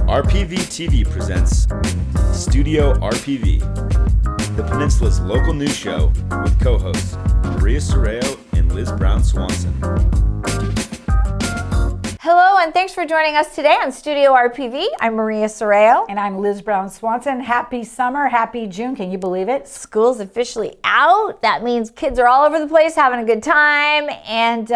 RPV TV presents Studio RPV, the Peninsula's local news show with co-hosts Maria Serrao and Liz Brown Swanson. Hello, and thanks for joining us today on Studio RPV. I'm Maria Serrao. And I'm Liz Brown Swanson. Happy summer, happy June. Can you believe it? School's officially out. That means kids are all over the place having a good time. And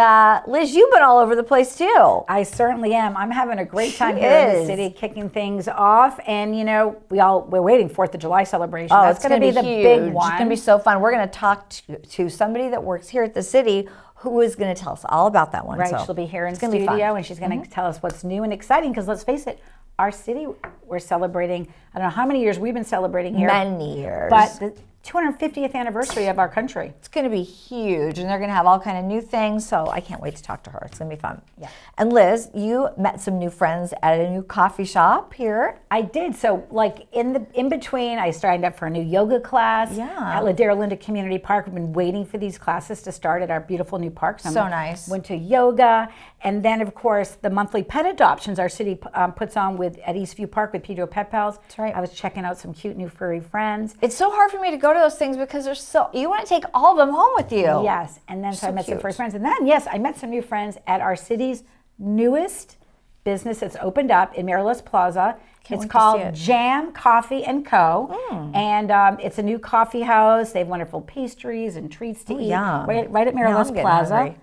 Liz, you've been all over the place too. I certainly am. I'm having a great time here in the city, kicking things off. And you know, we're waiting 4th of July celebration. Oh, that's going to be the huge. big one. It's going to be so fun. We're going to talk to somebody that works here at the city who is going to tell us all about that one. Right, so she'll be here in studio, and she's going to tell us what's new and exciting. Because let's face it, our city, we're celebrating. I don't know how many years we've been celebrating here. Many years, but the 250th anniversary of our country. It's going to be huge, and they're going to have all kind of new things. So I can't wait to talk to her. It's going to be fun. Yeah. And Liz, you met some new friends at a new coffee shop here. I did. So, like in between, I signed up for a new yoga class at Ladera Linda Community Park. We've been waiting for these classes to start at our beautiful new park. So nice. Went to yoga, and then of course the monthly pet adoptions our city puts on at Eastview Park with Pedro Pet Pals. That's right. I was checking out some cute new furry friends. It's so hard for me to go to those things because you want to take all of them home with you. Yes, and then so I met some furry friends, and then I met some new friends at our city's newest business that's opened up in Palos Plaza. It's called Jam Coffee & Co. And it's a new coffee house. They have wonderful pastries and treats to eat right at Palos Plaza. Hungry.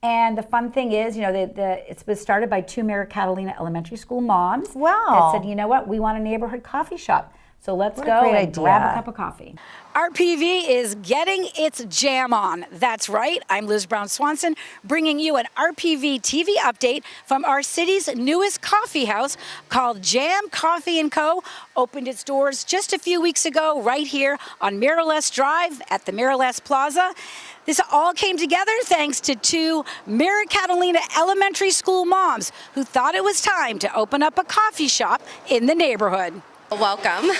And the fun thing is, you know, it's been started by 2 Mary Catalina Elementary School moms. Wow. That said, you know what, we want a neighborhood coffee shop. So let's go and grab a cup of coffee. RPV is getting its jam on. That's right. I'm Liz Brown Swanson, bringing you an RPV TV update from our city's newest coffee house called Jam Coffee & Co. Opened its doors just a few weeks ago right here on Palos Drive at the Palos Plaza. This all came together thanks to 2 Mary Catalina Elementary School moms who thought it was time to open up a coffee shop in the neighborhood. Welcome,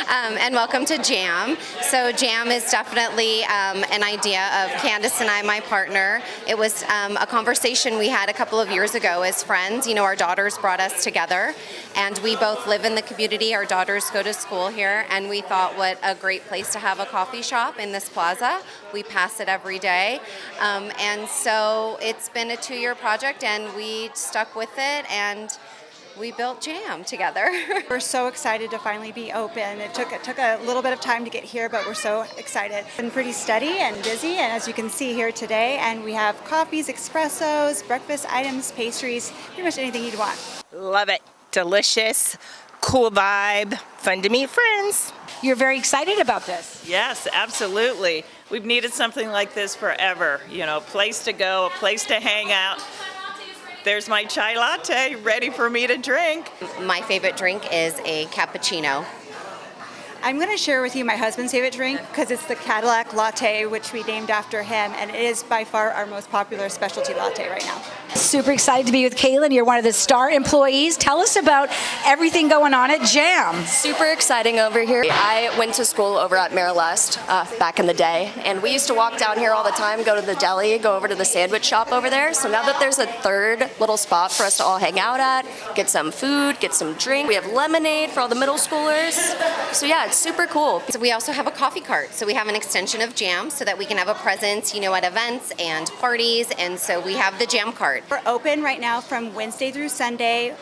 and welcome to Jam. So Jam is definitely an idea of Candace and I, my partner. It was a conversation we had a couple of years ago as friends. You know, our daughters brought us together, and we both live in the community. Our daughters go to school here, and we thought what a great place to have a coffee shop in this plaza. We pass it every day, and so it's been a 2-year project, and we stuck with it, and we built Jam together. We're so excited to finally be open. It took a little bit of time to get here, but we're so excited. It's been pretty steady and busy, and as you can see here today, and we have coffees, espressos, breakfast items, pastries, pretty much anything you'd want. Love it. Delicious, cool vibe, fun to meet friends. You're very excited about this. Yes, absolutely. We've needed something like this forever. You know, a place to go, a place to hang out. There's my chai latte ready for me to drink. My favorite drink is a cappuccino. I'm going to share with you my husband's favorite drink because it's the Cadillac latte, which we named after him, and it is by far our most popular specialty latte right now. Super excited to be with Kaylin. You're one of the star employees. Tell us about everything going on at Jam. Super exciting over here. I went to school over at Palos back in the day, and we used to walk down here all the time, go to the deli, go over to the sandwich shop over there. So now that there's a third little spot for us to all hang out at, get some food, get some drink. We have lemonade for all the middle schoolers. So yeah, it's super cool. So we also have a coffee cart. So we have an extension of Jam so that we can have a presence, you know, at events and parties. And so we have the Jam cart. We're open right now from Wednesday through Sunday,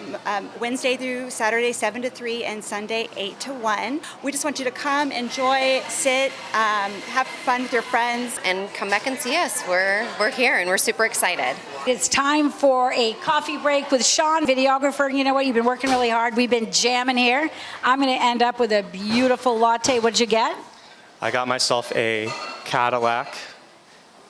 Wednesday through Saturday 7 to 3, and Sunday 8 to 1. We just want you to come, enjoy, sit, have fun with your friends. And come back and see us. We're here and we're super excited. It's time for a coffee break with Sean, videographer. You know what? You've been working really hard. We've been jamming here. I'm going to end up with a beautiful latte. What'd you get? I got myself a Cadillac,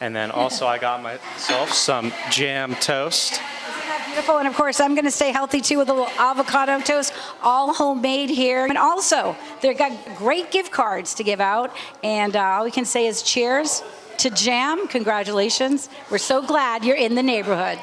and then also I got myself some jam toast. Isn't that beautiful? And of course, I'm going to stay healthy too with a little avocado toast, all homemade here. And also, they've got great gift cards to give out, and all we can say is cheers to Jam. Congratulations. We're so glad you're in the neighborhood.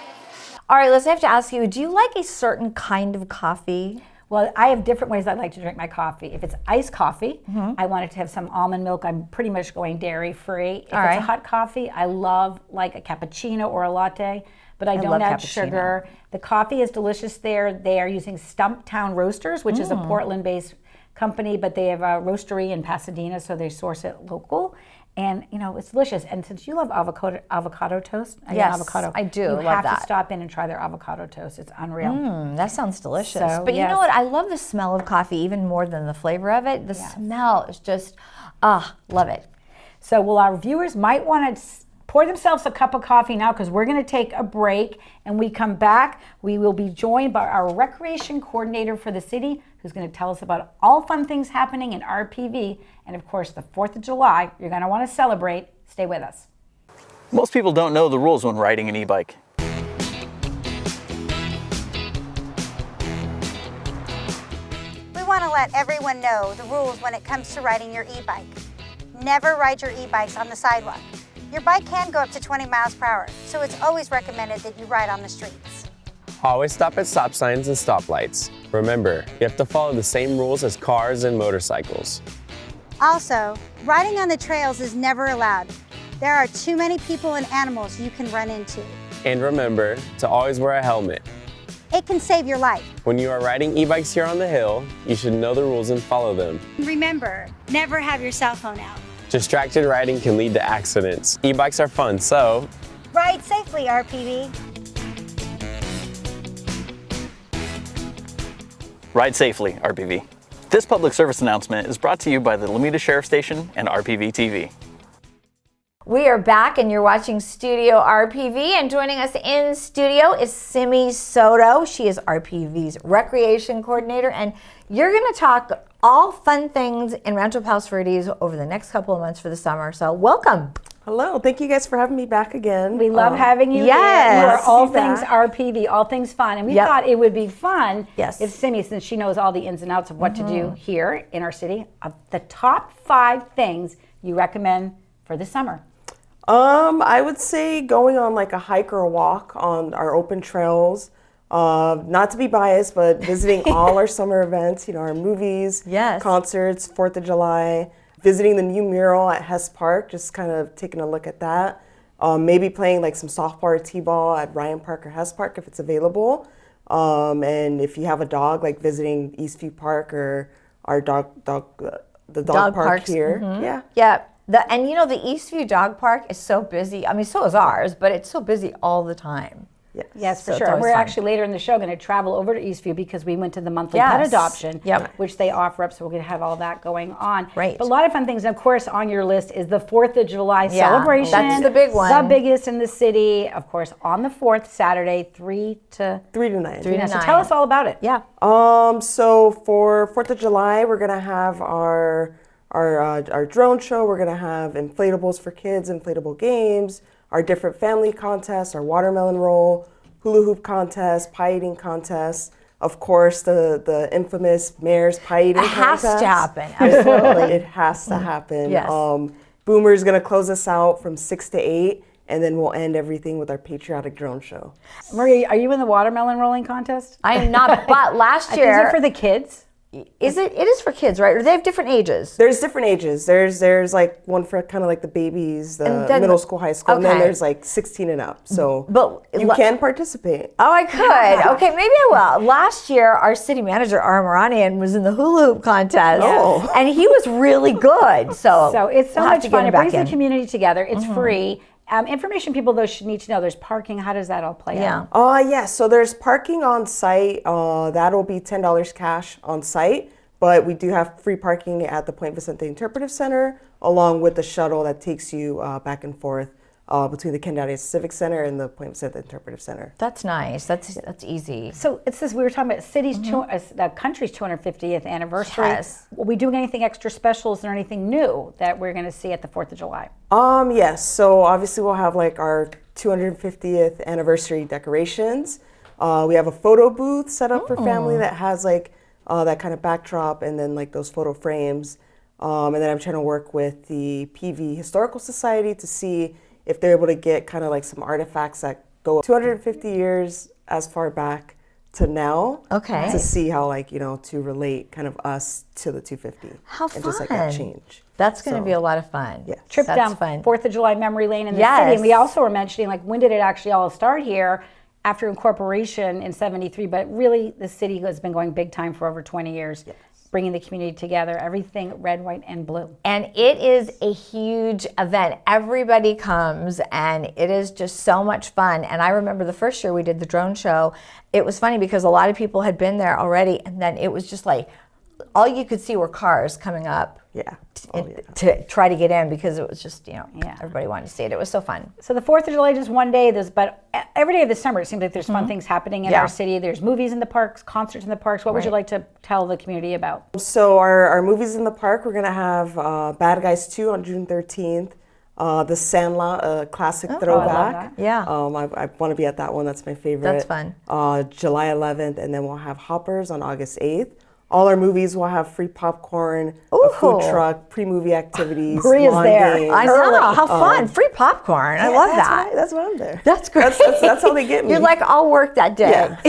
All right, Liz, I have to ask you, do you like a certain kind of coffee? Well, I have different ways I like to drink my coffee. If it's iced coffee, I want it to have some almond milk. I'm pretty much going dairy free. If it's a hot coffee, I love like a cappuccino or a latte. but I don't love add cappuccino. sugar. The coffee is delicious there. They are using Stumptown Roasters, which is a Portland-based company, but they have a roastery in Pasadena, so they source it local. And, it's delicious. And since you love avocado toast, Yes, I do. You Love have that. to stop in and try their avocado toast. It's unreal. That sounds delicious. So, but you know what? I love the smell of coffee even more than the flavor of it. The smell is just, love it. So, our viewers might want to pour themselves a cup of coffee now because we're going to take a break. And we come back, we will be joined by our recreation coordinator for the city, who's going to tell us about all fun things happening in RPV. And of course, the 4th of July, you're going to want to celebrate. Stay with us. Most people don't know the rules when riding an e-bike. We want to let everyone know the rules when it comes to riding your e-bike. Never ride your e-bikes on the sidewalk. Your bike can go up to 20 miles per hour, so it's always recommended that you ride on the streets. Always stop at stop signs and stoplights. Remember, you have to follow the same rules as cars and motorcycles. Also, riding on the trails is never allowed. There are too many people and animals you can run into. And remember to always wear a helmet. It can save your life. When you are riding e-bikes here on the hill, you should know the rules and follow them. Remember, never have your cell phone out. Distracted riding can lead to accidents. E-bikes are fun, so Ride safely, RPV. Ride safely, RPV. This public service announcement is brought to you by the Lomita Sheriff Station and RPV TV. We are back and you're watching Studio RPV, and joining us in studio is Simi Soto. She is RPV's recreation coordinator, and you're going to talk all fun things in Rancho Palos Verdes over the next couple of months for the summer. So welcome. Hello, thank you guys for having me back again. We love having you. Yes. Here. You are all See things that. RPV, all things fun. And we thought it would be fun if Simi, since she knows all the ins and outs of what to do here in our city, of the top 5 things you recommend for the summer. I would say going on like a hike or a walk on our open trails. Not to be biased, but visiting all our summer events, our movies, concerts, 4th of July, visiting the new mural at Hess Park, just kind of taking a look at that. Maybe playing like some softball or t-ball at Ryan Park or Hess Park if it's available. And if you have a dog, like visiting Eastview Park or our dog park parks here. Yeah. And the Eastview Dog Park is so busy. I mean, so is ours, but it's so busy all the time. Yes, for So it's sure. always We're fun. actually later in the show going to travel over to Eastview because we went to the monthly pet adoption, which they offer up. So we're going to have all that going on. Right. But a lot of fun things. And of course, on your list is the 4th of July celebration. That's the big one. The biggest in the city, of course, on the 4th, Saturday, 3 to 9. 3 to 9. So tell us all about it. Yeah. So for 4th of July, we're gonna have our drone show. We're gonna have inflatables for kids, inflatable games, our different family contests, our watermelon roll, hula hoop contest, pie eating contest. Of course, the infamous mayor's pie eating contest. It has to happen. Absolutely. It has to happen. Yes. Boomer's gonna close us out from 6 to 8. And then we'll end everything with our patriotic drone show. Maria, are you in the watermelon rolling contest? I am not, but last year. Is it for the kids? It is for kids, right? Or they have different ages? There's different ages. There's like one for kind of like the babies, the middle school, high school, and then there's like 16 and up. So you can participate. Oh, I could. Okay, maybe I will. Last year, our city manager, Ara Maranian, was in the hula hoop contest, and he was really good. So it's so we'll have much to get fun. him It back brings in. the community together. It's free. Information people, though, should need to know. There's parking. How does that all play out? Yes. So there's parking on site. That'll be $10 cash on site. But we do have free parking at the Point Vicente Interpretive Center, along with the shuttle that takes you back and forth between the Candelaria Civic Center and the Point Vicente Interpretive Center. That's nice. That's easy. So it's this. We were talking about city's the country's 250th anniversary. Yes. Are we doing anything extra special? Is there anything new that we're going to see at the 4th of July? Yes. So obviously we'll have like our 250th anniversary decorations. We have a photo booth set up for family that has like that kind of backdrop and then like those photo frames. And then I'm trying to work with the PV Historical Society to see if they're able to get kind of like some artifacts that go 250 years as far back to now. Okay. To see how like, to relate kind of us to the 250. How fun. And just like that change. That's going to be a lot of fun. Yeah. Trip That's down fun. 4th of July memory lane in the city. And we also were mentioning, like, when did it actually all start here? after incorporation in 73, but really the city has been going big time for over 20 years, bringing the community together, everything red, white, and blue. And it is a huge event. Everybody comes, and it is just so much fun. And I remember the first year we did the drone show, it was funny because a lot of people had been there already, and then it was just like, all you could see were cars coming up to try to get in, because it was just, everybody wanted to see it. It was so fun. So the 4th of July is just one day, but every day of the summer it seems like there's fun things happening in our city. There's movies in the parks, concerts in the parks. What would you like to tell the community about? So our movies in the park, we're going to have Bad Guys 2 on June 13th. The Sandlot, classic throwback. Yeah. I want to be at that one. That's my favorite. That's fun. July 11th, and then we'll have Hoppers on August 8th. All our movies will have free popcorn, a food truck, pre-movie activities. Maria's there. Games. I know. How fun. Free popcorn. I love that. That's why I'm there. That's great. That's how they get me. You're like, I'll work that day. Yeah.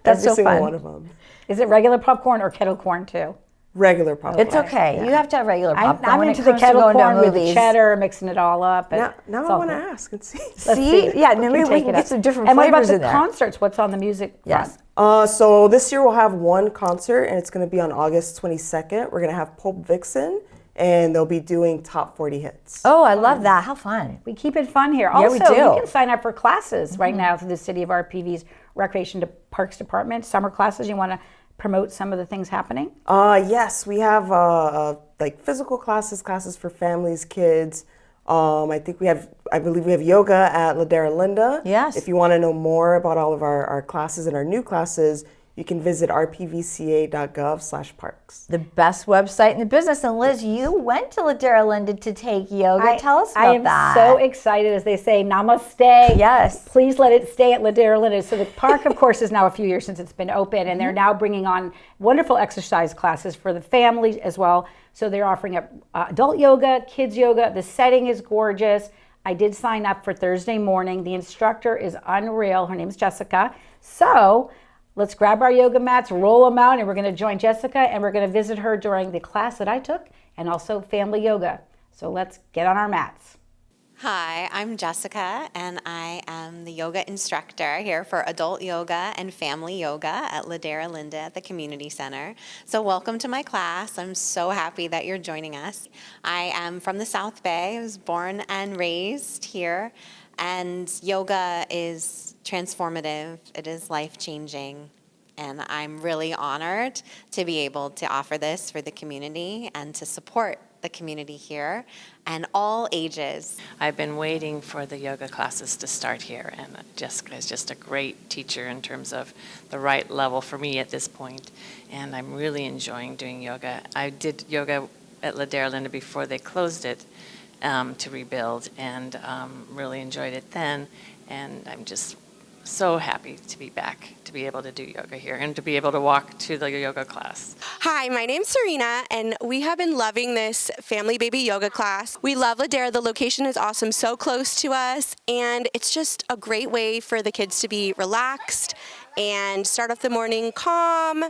That's Every so single fun. one of them. Is it regular popcorn or kettle corn too? Regular popcorn. It's okay. You have to have regular popcorn. I'm when into it the comes to kettle going to corn with the movies. cheddar, mixing it all up. Now I want to ask and see. Yeah, maybe we can get some different and flavors what about in the there. concerts? What's on the music front? Yes. So this year we'll have one concert, and it's going to be on August 22nd. We're going to have Pulp Vixen, and they'll be doing top 40 hits. Oh, I love that. How fun. We keep it fun here. Yeah, Also, we do. you can sign up for classes right now through the City of RPV's Recreation Parks Department. Summer classes. You want to promote some of the things happening? Yes, we have like physical classes for families, kids. I believe we have yoga at Ladera Linda. Yes. If you want to know more about all of our classes and our new classes, you can visit rpvca.gov/parks. The best website in the business. And Liz, you went to Ladera Linda to take yoga. Tell us about that. I am so excited, as they say, namaste. Yes. Please let it stay at Ladera Linda. So the park, of course, is now a few years since it's been open, and they're now bringing on wonderful exercise classes for the family as well. So they're offering up adult yoga, kids yoga. The setting is gorgeous. I did sign up for Thursday morning. The instructor is unreal. Her name is Jessica. So let's grab our yoga mats, roll them out, and we're going to join Jessica, and we're going to visit her during the class that I took, and also family yoga. So let's get on our mats. Hi, I'm Jessica, and I am the yoga instructor here for adult yoga and family yoga at Ladera Linda at the Community Center. So welcome to my class. I'm so happy that you're joining us. I am from the South Bay. I was born and raised here, and yoga is transformative. It is life-changing, and I'm really honored to be able to offer this for the community and to support the community here and all ages. I've been waiting for the yoga classes to start here, and Jessica is just a great teacher in terms of the right level for me at this point, and I'm really enjoying doing yoga. I did yoga at Ladera Linda before they closed it to rebuild, and really enjoyed it then, and I'm just so happy to be back, to be able to do yoga here and to be able to walk to the yoga class. Hi, my name's Serena, and we have been loving this family baby yoga class. We love Ladera. The location is awesome, so close to us, and it's just a great way for the kids to be relaxed and start off the morning calm,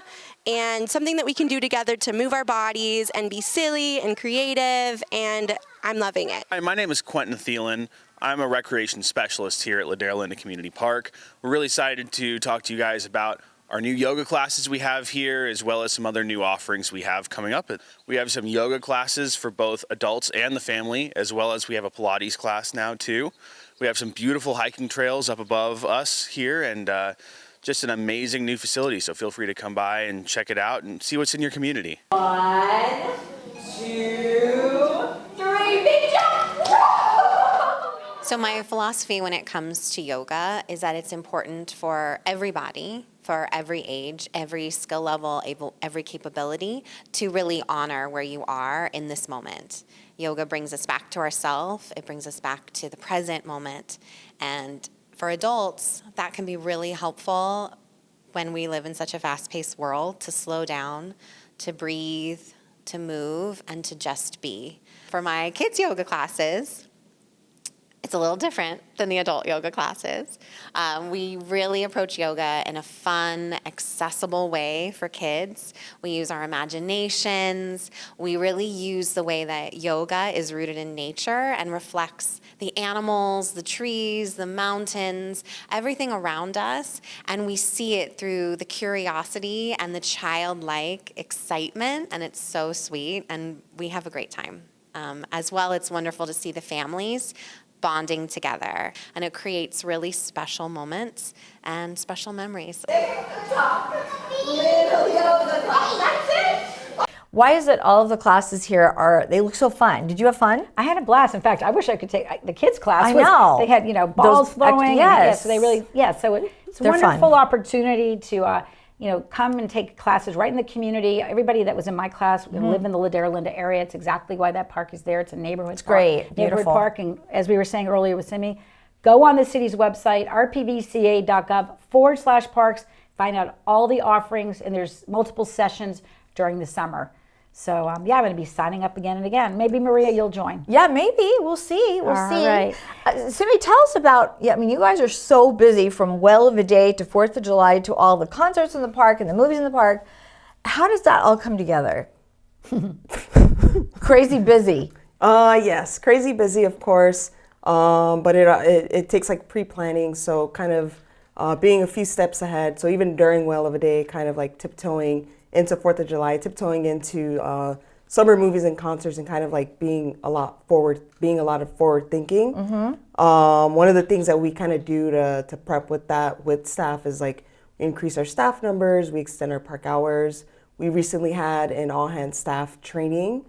and something that we can do together to move our bodies and be silly and creative, and I'm loving it. Hi, my name is Quentin Thielen. I'm a recreation specialist here at Ladera Linda Community Park. We're really excited to talk to you guys about our new yoga classes we have here, as well as some other new offerings we have coming up. We have some yoga classes for both adults and the family, as well as we have a Pilates class now too. We have some beautiful hiking trails up above us here, and just an amazing new facility. So feel free to come by and check it out and see what's in your community. 1, 2, 3, big jump! So my philosophy when it comes to yoga is that it's important for everybody, for every age, every skill level, every capability, to really honor where you are in this moment. Yoga brings us back to ourselves. It brings us back to the present moment. And for adults, that can be really helpful when we live in such a fast-paced world, to slow down, to breathe, to move, and to just be. For my kids' yoga classes, It's a little different than the adult yoga classes. We really approach yoga in a fun, accessible way for kids. We use our imaginations. We really use the way that yoga is rooted in nature and reflects the animals, the trees, the mountains, everything around us. And we see it through the curiosity and the childlike excitement. And it's so sweet. And we have a great time. As well, it's wonderful to see the families bonding together, and it creates really special moments and special memories. Why is it all of the classes here they look so fun? Did you have fun? I had a blast. In fact, I wish I could take the kids class. I know. They had, balls flowing. Yes. So they really, so it's a wonderful opportunity to, come and take classes right in the community. Everybody that was in my class live in the Ladera Linda area. It's exactly why that park is there. It's a neighborhood park. Great, Neighborhood beautiful. park, and as we were saying earlier with Simi, go on the city's website, rpvca.gov/parks, find out all the offerings, and there's multiple sessions during the summer. So, I'm going to be signing up again and again. Maybe, Maria, you'll join. Yeah, maybe. We'll see. We'll see. Right. Simi, tell us about, you guys are so busy from Well of a Day to 4th of July to all the concerts in the park and the movies in the park. How does that all come together? Crazy busy. Yes, crazy busy, of course. But it takes like pre-planning, so kind of being a few steps ahead. So even during Well of a Day, kind of like tiptoeing into 4th of July, tiptoeing into summer movies and concerts, and kind of like being a lot of forward thinking. One of the things that we kind of do to prep with that with staff is like increase our staff numbers, we extend our park hours. We recently had an all-hands staff training,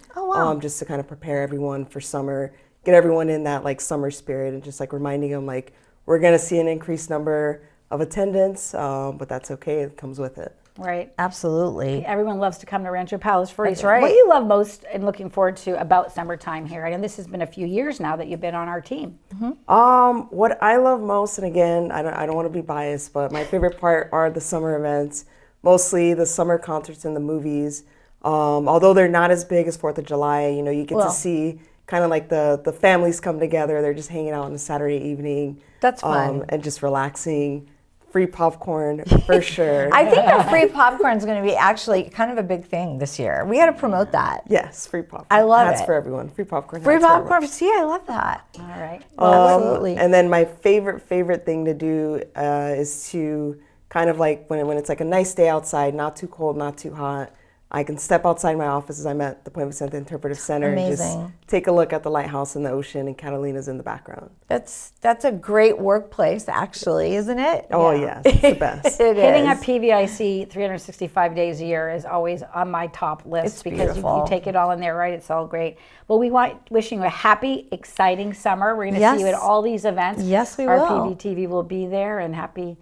just to kind of prepare everyone for summer, get everyone in that like summer spirit, and just like reminding them like we're gonna see an increased number of attendance, but that's okay, it comes with it. Right. Absolutely. Everyone loves to come to Rancho Palos for That's right. What do you love most and looking forward to about summertime here? I know this has been a few years now that you've been on our team. What I love most, and again, I don't want to be biased, but my favorite part are the summer events, mostly the summer concerts and the movies. Although they're not as big as 4th of July, you get to see kind of like the families come together. They're just hanging out on a Saturday evening. That's fun. And just relaxing. Free popcorn for sure. I think the free popcorn is going to be actually kind of a big thing this year. We got to promote that. Yes, free popcorn. I love hats it. for everyone. Free popcorn. Free hats for popcorn. everyone. See, I love that. All right. Absolutely. And then my favorite thing to do is to kind of like when it's like a nice day outside, not too cold, not too hot, I can step outside my office as I'm at the Point Vicente Interpretive Center and just take a look at the lighthouse and the ocean, and Catalina's in the background. That's a great workplace, actually, isn't it? Oh, yeah. It's the best. Hitting a PVIC 365 days a year is always on my top list. It's because beautiful. you take it all in there, right? It's all great. Well, we want wishing you a happy, exciting summer. We're going to see you at all these events. Yes, we will. RPV TV will be there, and happy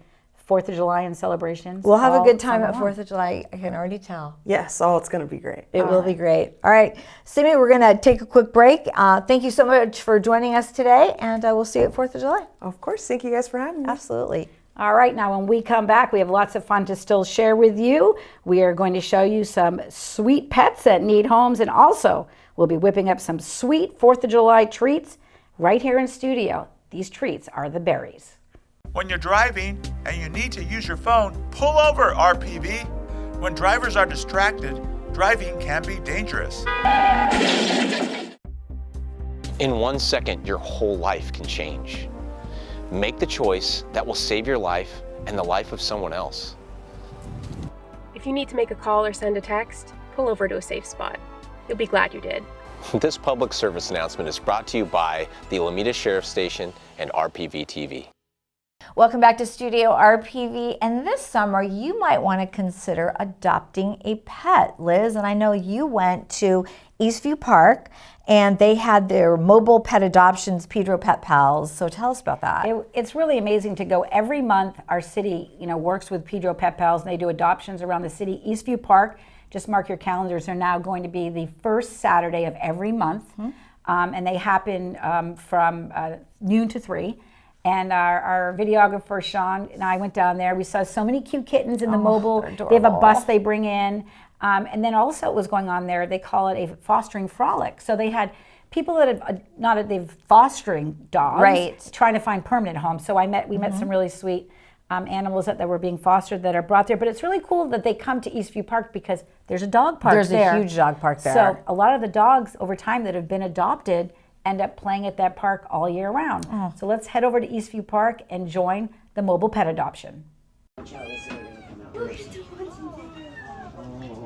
4th of July and celebrations. We'll have a good time at 4th of July. I can already tell. Yes, it's going to be great. It will be great. All right, Simi, we're going to take a quick break. Thank you so much for joining us today, and we'll see you at 4th of July. Of course. Thank you guys for having me. Absolutely. All right, now when we come back, we have lots of fun to still share with you. We are going to show you some sweet pets that need homes, and also we'll be whipping up some sweet 4th of July treats right here in studio. These treats are the berries. When you're driving and you need to use your phone, pull over, RPV. When drivers are distracted, driving can be dangerous. In 1 second, your whole life can change. Make the choice that will save your life and the life of someone else. If you need to make a call or send a text, pull over to a safe spot. You'll be glad you did. This public service announcement is brought to you by the Alameda Sheriff Station and RPV TV. Welcome back to Studio RPV, and this summer you might want to consider adopting a pet, Liz, and I know you went to Eastview Park and they had their mobile pet adoptions, Pedro Pet Pals, so tell us about that. It's really amazing to go every month. Our city works with Pedro Pet Pals, and they do adoptions around the city. Eastview Park, just mark your calendars, are now going to be the first Saturday of every month, and they happen from noon to 3. And our videographer, Sean, and I went down there. We saw so many cute kittens in the mobile. They have a bus they bring in. And then also what was going on there, they call it a fostering frolic. So they had people that have they've fostering dogs, right, trying to find permanent homes. So we met some really sweet animals that were being fostered that are brought there. But it's really cool that they come to Eastview Park because there's a dog park there. There's a huge dog park there. So a lot of the dogs over time that have been adopted end up playing at that park all year round. So let's head over to Eastview Park and join the mobile pet adoption.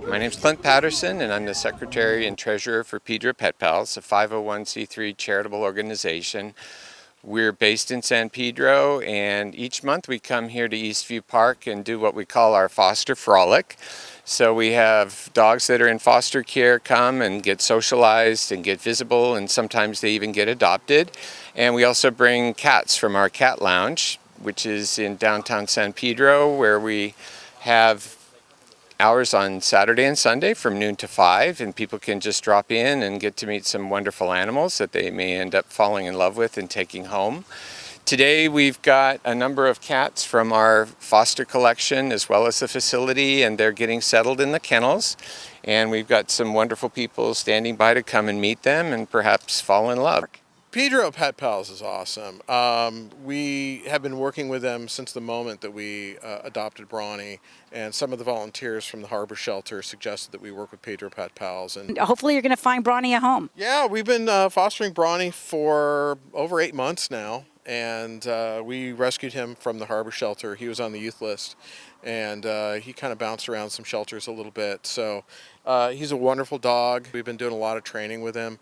My name's Clint Patterson, and I'm the Secretary and Treasurer for Pedro Pet Pals, a 501c3 charitable organization. We're based in San Pedro, and each month we come here to Eastview Park and do what we call our Foster Frolic. So we have dogs that are in foster care come and get socialized and get visible, and sometimes they even get adopted. And we also bring cats from our cat lounge, which is in downtown San Pedro, where we have hours on Saturday and Sunday from noon to 5, and people can just drop in and get to meet some wonderful animals that they may end up falling in love with and taking home. Today we've got a number of cats from our foster collection as well as the facility, and they're getting settled in the kennels, and we've got some wonderful people standing by to come and meet them and perhaps fall in love. Pedro Pet Pals is awesome. We have been working with them since the moment that we adopted Brawny, and some of the volunteers from the Harbor Shelter suggested that we work with Pedro Pet Pals. And hopefully you're going to find Brawny a home. Yeah, we've been fostering Brawny for over 8 months now, and we rescued him from the Harbor Shelter. He was on the youth list, and he kind of bounced around some shelters a little bit. So he's a wonderful dog. We've been doing a lot of training with him.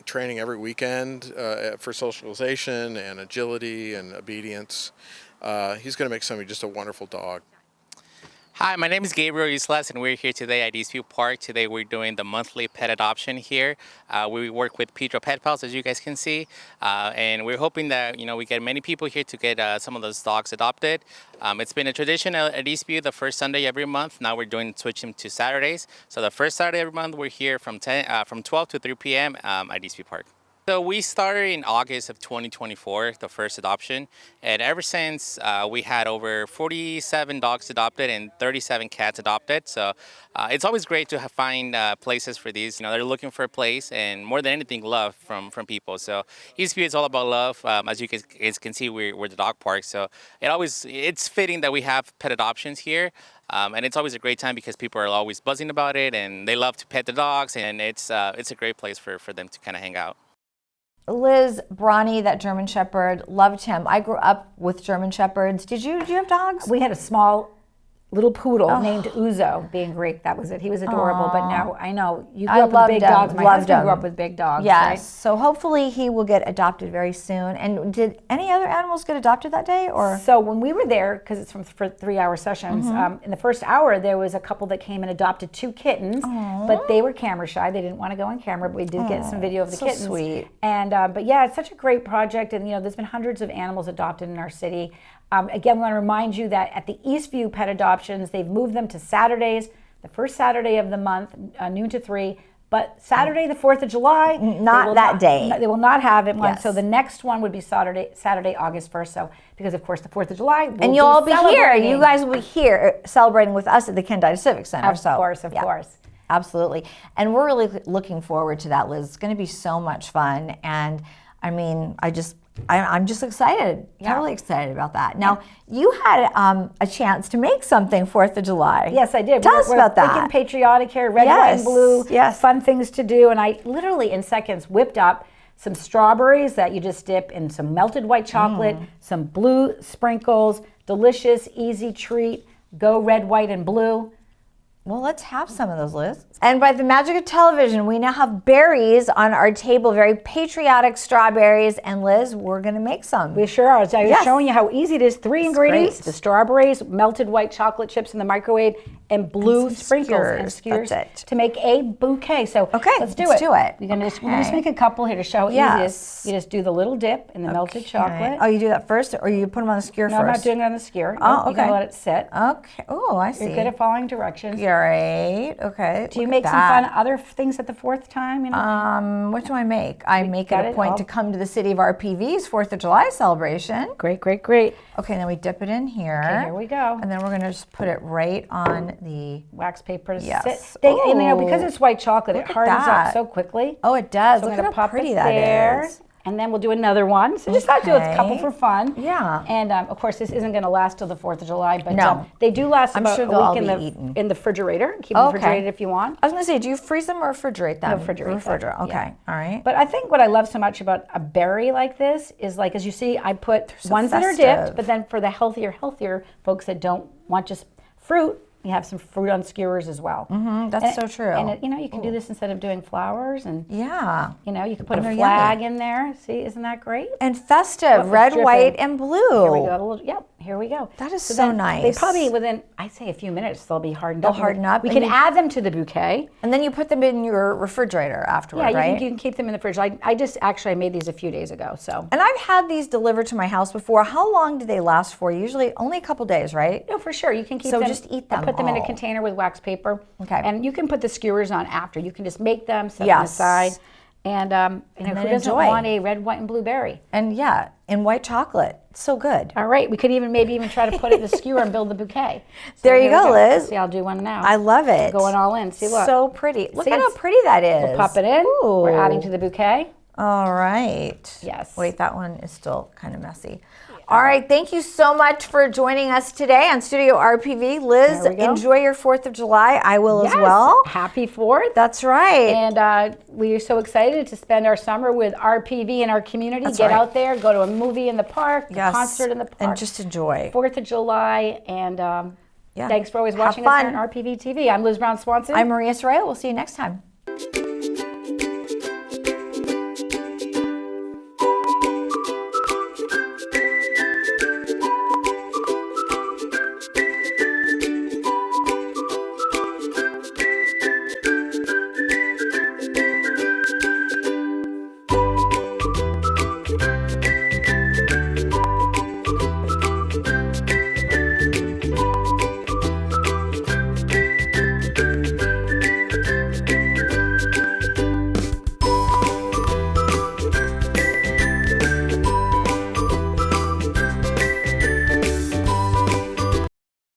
Training every weekend for socialization and agility and obedience. He's going to make somebody just a wonderful dog. Hi, my name is Gabriel Islas, and we're here today at Eastview Park. Today we're doing the monthly pet adoption here. We work with Pedro Pet Pals, as you guys can see, and we're hoping that we get many people here to get some of those dogs adopted. It's been a tradition at Eastview the first Sunday every month. Now we're switching to Saturdays. So the first Saturday every month we're here from 12 to 3 p.m. At Eastview Park. So we started in August of 2024, the first adoption, and ever since we had over 47 dogs adopted and 37 cats adopted. So it's always great to find places for these. They're looking for a place, and more than anything, love from people. So Eastview is all about love. As you guys can see, we're the dog park, so it's fitting that we have pet adoptions here. And it's always a great time because people are always buzzing about it, and they love to pet the dogs, and it's a great place for them to kind of hang out. Liz, Brawny, that German Shepherd, loved him. I grew up with German Shepherds. Did you have dogs? We had a small little poodle named Uzo, being Greek. That was it. He was adorable. But now I know you grew up with big dogs. My husband grew up with big dogs. Yes. Right? So hopefully he will get adopted very soon. And did any other animals get adopted that day? Or so when we were there, because it's for 3-hour sessions, in the first hour there was a couple that came and adopted 2 kittens, but they were camera shy. They didn't want to go on camera, but we did get some video of the kittens. Sweet. And but yeah, it's such a great project, and there's been hundreds of animals adopted in our city. Again, we want to remind you that at the Eastview Pet Adoptions, they've moved them to Saturdays, the first Saturday of the month, noon to 3. But Saturday, the 4th of July, they will not have it. Yes. So the next one would be Saturday, August 1st. So because of course the 4th of July, and you'll all be here. You guys will be here celebrating with us at the Kendall Civic Center. Of course. Absolutely. And we're really looking forward to that, Liz. It's going to be so much fun. And I mean, I'm just excited, totally excited about that. Now, you had a chance to make something 4th of July. Yes, I did. Tell us about that. Thinking patriotic here, red, white, and blue, fun things to do. And I literally, in seconds, whipped up some strawberries that you just dip in some melted white chocolate, some blue sprinkles, delicious, easy treat, go red, white, and blue. Well, let's have some of those, Liz. And by the magic of television, we now have berries on our table, very patriotic strawberries. And Liz, we're going to make some. We sure are. So I was showing you how easy it is. 3 ingredients, great. The strawberries, melted white chocolate chips in the microwave, and blue sprinkles and skewers to make a bouquet. So let's do it. We're going to just make a couple here to show how easy it is. You just do the little dip in the melted chocolate. Oh, you do that first, or you put them on the skewer first? No, I'm not doing it on the skewer. Oh, okay. You can let it sit. Okay. Oh, I see. You're good at following directions. Great. Okay. Do you make some fun other things at the 4th time? What do I make? I make it a point to come to the city of RPV's 4th of July celebration. Great. Okay, then we dip it in here. Okay, here we go. And then we're going to just put it right on the wax paper to yes. sit. You know, because it's white chocolate, it hardens that. up so quickly. Oh, it does. So Look I'm at gonna how pop pretty it that there. is. And then we'll do another one. So just do a couple for fun. Yeah. And of course, this isn't going to last till the 4th of July, but no. They do last about sure a week in the refrigerator. Keep them refrigerated if you want. I was going to say, do you freeze them or refrigerate them? No, refrigerate. Okay. Yeah. All right. But I think what I love so much about a berry like this is, like, as you see, I put ones that are dipped, but then for the healthier folks that don't want just fruit, you have some fruit on skewers as well. That's so true. And you know, you can do this instead of doing flowers, and you know, you can put a they're flag yummy. in there. See, isn't that great? And festive, red, white, and blue. Here we go. Yep, here we go. That is so then nice. They probably within, I'd say, a few minutes, they'll be hardened up. They'll harden up. We can add them to the bouquet, and then you put them in your refrigerator afterward, yeah, right? You can keep them in the fridge. I just actually made these a few days ago, so. And I've had these delivered to my house before. How long do they last for? Usually only a couple days, right? No, for sure. You can keep them. So just eat them. Put them in a container with wax paper. Okay. And you can put the skewers on after. You can just make them, set them aside. And you know, who doesn't want a red, white, and blue berry? And yeah, in white chocolate. So good. All right, we could maybe even try to put it in the skewer and build the bouquet. So there you go, Liz. See, I'll do one now. I love it. Going all in. See, look. So pretty. Look See, at how pretty that is. We'll pop it in. Ooh. We're adding to the bouquet. All right. Yes. Wait, that one is still kind of messy. All right, thank you so much for joining us today on Studio RPV. Liz, enjoy your 4th of July. I will as well. Happy 4th. That's right. And we are so excited to spend our summer with RPV in our community. Get out there, go to a movie in the park, a concert in the park. And just enjoy. 4th of July. And thanks for always watching us here on RPV TV. I'm Liz Brown Swanson. I'm Maria Serrao. We'll see you next time.